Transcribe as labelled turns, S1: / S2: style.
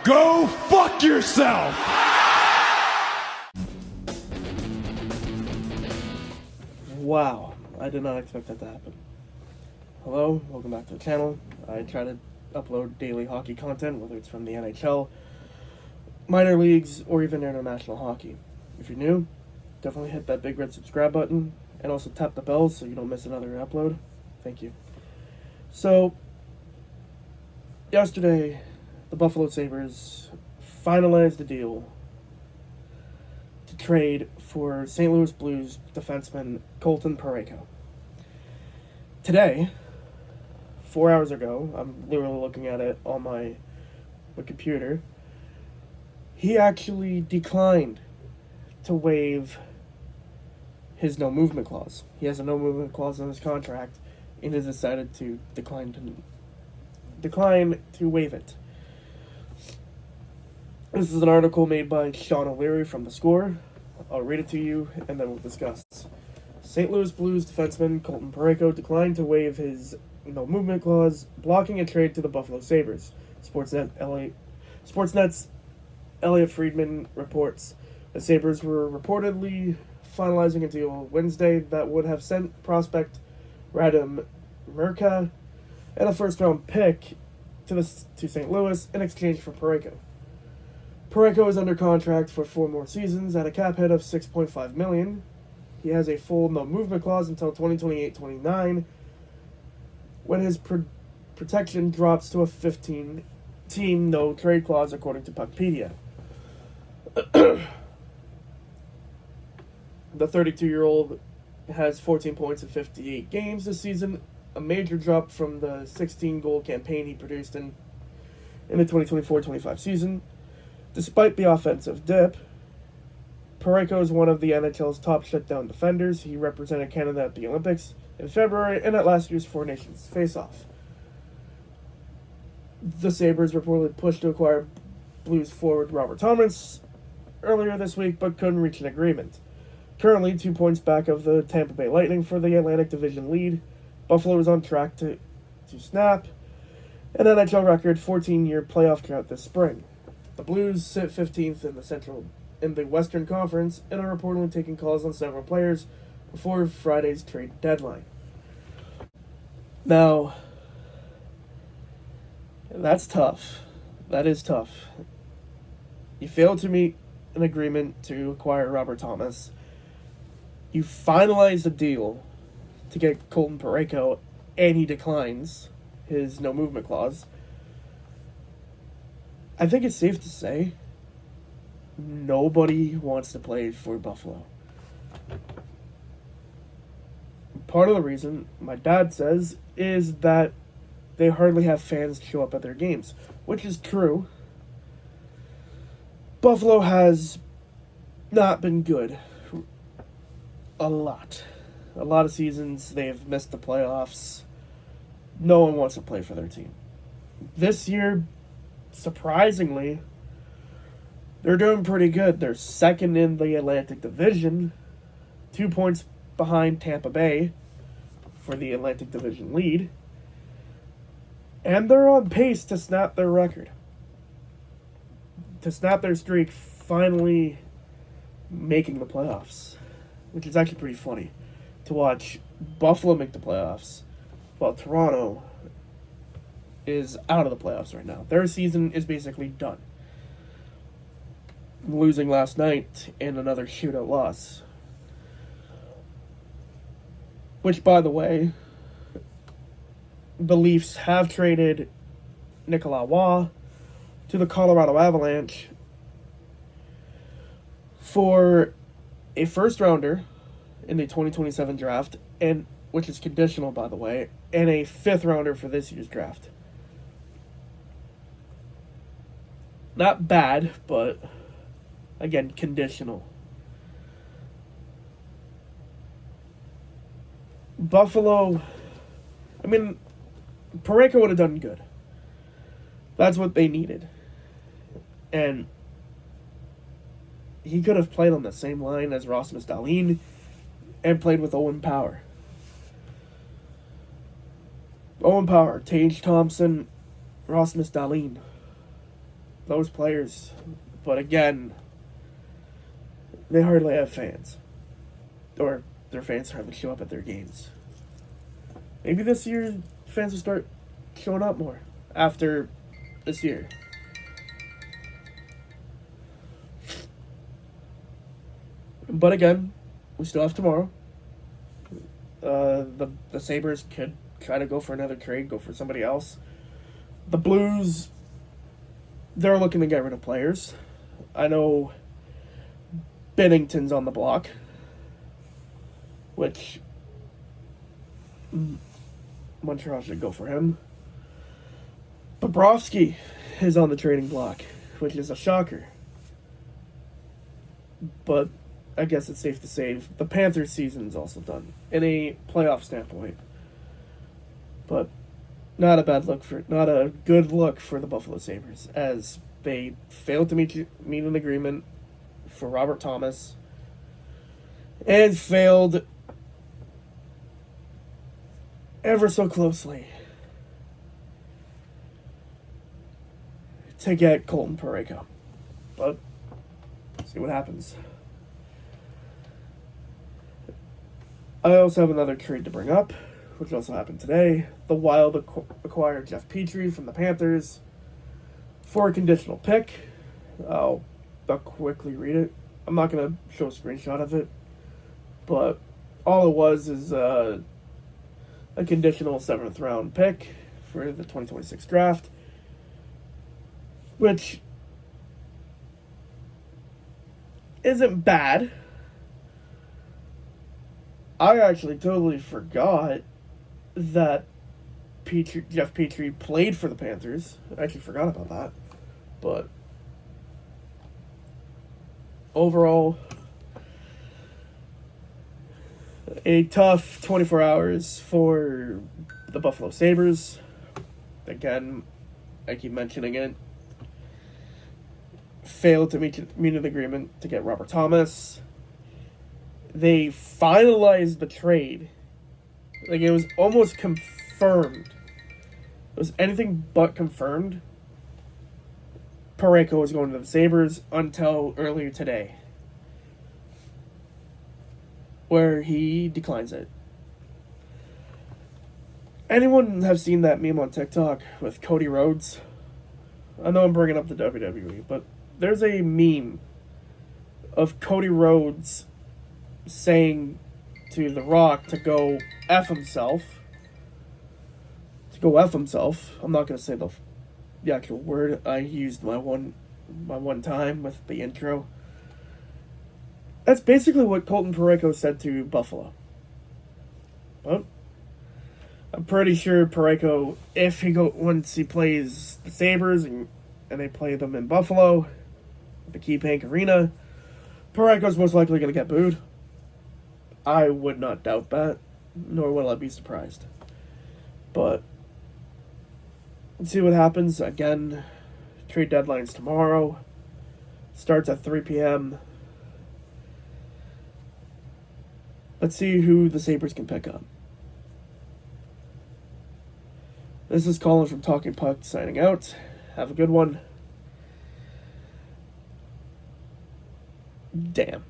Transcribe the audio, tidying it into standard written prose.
S1: Go fuck yourself!
S2: Wow, I did not expect that to happen. Hello, welcome back to the channel. I try to upload daily hockey content, whether it's from the NHL, minor leagues, or even international hockey. If you're new, definitely hit that big red subscribe button, and also tap the bell so you don't miss another upload. Thank you. So, yesterday, the Buffalo Sabres finalized the deal to trade for St. Louis Blues defenseman Colton Parayko. Today, 4 hours ago, I'm literally looking at it on my computer, he actually declined to waive his no movement clause. He has a no movement clause in his contract and has decided to decline to waive it. This is an article made by Sean O'Leary from The Score. I'll read it to you, and then we'll discuss. St. Louis Blues defenseman Colton Parayko declined to waive his no-movement clause, blocking a trade to the Buffalo Sabres. Sportsnet's Elliot Friedman reports the Sabres were reportedly finalizing a deal Wednesday that would have sent prospect Radim Murka and a first-round pick to St. Louis in exchange for Parayko. Parayko is under contract for 4 more seasons at a cap hit of $6.5 million. He has a full no-movement clause until 2028-29, when his protection drops to a 15-team no-trade clause, according to Puckpedia. The 32-year-old has 14 points in 58 games this season, a major drop from the 16-goal campaign he produced in the 2024-25 season. Despite the offensive dip, Parayko is one of the NHL's top shutdown defenders. He represented Canada at the Olympics in February and at last year's Four Nations face-off. The Sabres reportedly pushed to acquire Blues forward Robert Thomas earlier this week, but couldn't reach an agreement. Currently 2 points back of the Tampa Bay Lightning for the Atlantic Division lead, Buffalo is on track to snap an NHL record 14-year playoff drought this spring. The Blues sit 15th in the Western Conference and are reportedly taking calls on several players before Friday's trade deadline. Now, that's tough. That is tough. You failed to meet an agreement to acquire Robert Thomas. You finalized a deal to get Colton Parayko, and he declines his no-movement clause. I think it's safe to say nobody wants to play for Buffalo. Part of the reason, my dad says, is that they hardly have fans show up at their games, which is true. Buffalo has not been good a lot. A lot of seasons they've missed the playoffs. No one wants to play for their team. This year, surprisingly, they're doing pretty good. They're second in the Atlantic Division, 2 points behind Tampa Bay for the Atlantic Division lead, and they're on pace to snap their record, to snap their streak, finally making the playoffs, which is actually pretty funny to watch Buffalo make the playoffs while Toronto is out of the playoffs right now. Their season is basically done, losing last night in another shootout loss. Which, by the way, the Leafs have traded Nicolas Waugh to the Colorado Avalanche for a first-rounder in the 2027 draft, and which is conditional, by the way, and a fifth-rounder for this year's draft. Not bad, but, again, conditional. Buffalo, I mean, Parayko would have done good. That's what they needed. And he could have played on the same line as Rasmus Dahlin and played with Owen Power. Tage Thompson, Rasmus Dahlin. those players. But again, they hardly have fans. Or their fans hardly show up at their games. Maybe this year fans will start showing up more after this year. But again, we still have tomorrow. The Sabres could try to go for another trade, go for somebody else. The Blues, they're looking to get rid of players. I know Bennington's on the block, which Montreal should go for him. Bobrovsky is on the trading block, which is a shocker. But I guess it's safe to say the Panthers' season is also done in a playoff standpoint. But not a good look for the Buffalo Sabres, as they failed to meet an agreement for Robert Thomas and failed ever so closely to get Colton Parayko. But see what happens. I also have another trade to bring up, which also happened today. The Wild acquired Jeff Petrie from the Panthers for a conditional pick. I'll quickly read it. I'm not going to show a screenshot of it, but all it was is a conditional 7th round pick for the 2026 draft, which isn't bad. I actually totally forgot that Jeff Petrie played for the Panthers. I actually forgot about that. But overall, a tough 24 hours for the Buffalo Sabres. Again, I keep mentioning it. Failed to meet an agreement to get Robert Thomas. They finalized the trade. Like, it was almost confirmed. It was anything but confirmed. Parayko was going to the Sabres until earlier today, where he declines it. Anyone have seen that meme on TikTok with Cody Rhodes? I know I'm bringing up the WWE, but there's a meme of Cody Rhodes saying to The Rock to go F himself. I'm not going to say the actual word. I used my one time with the intro. That's basically what Colton Parayko said to Buffalo. But I'm pretty sure Parayko, once he plays the Sabres and they play them in Buffalo, at the KeyBank Arena, Parayko's most likely going to get booed. I would not doubt that, nor would I be surprised. But let's see what happens. Again, trade deadline's tomorrow. Starts at 3 p.m. Let's see who the Sabres can pick up. This is Colin from Talking Puck signing out. Have a good one. Damn.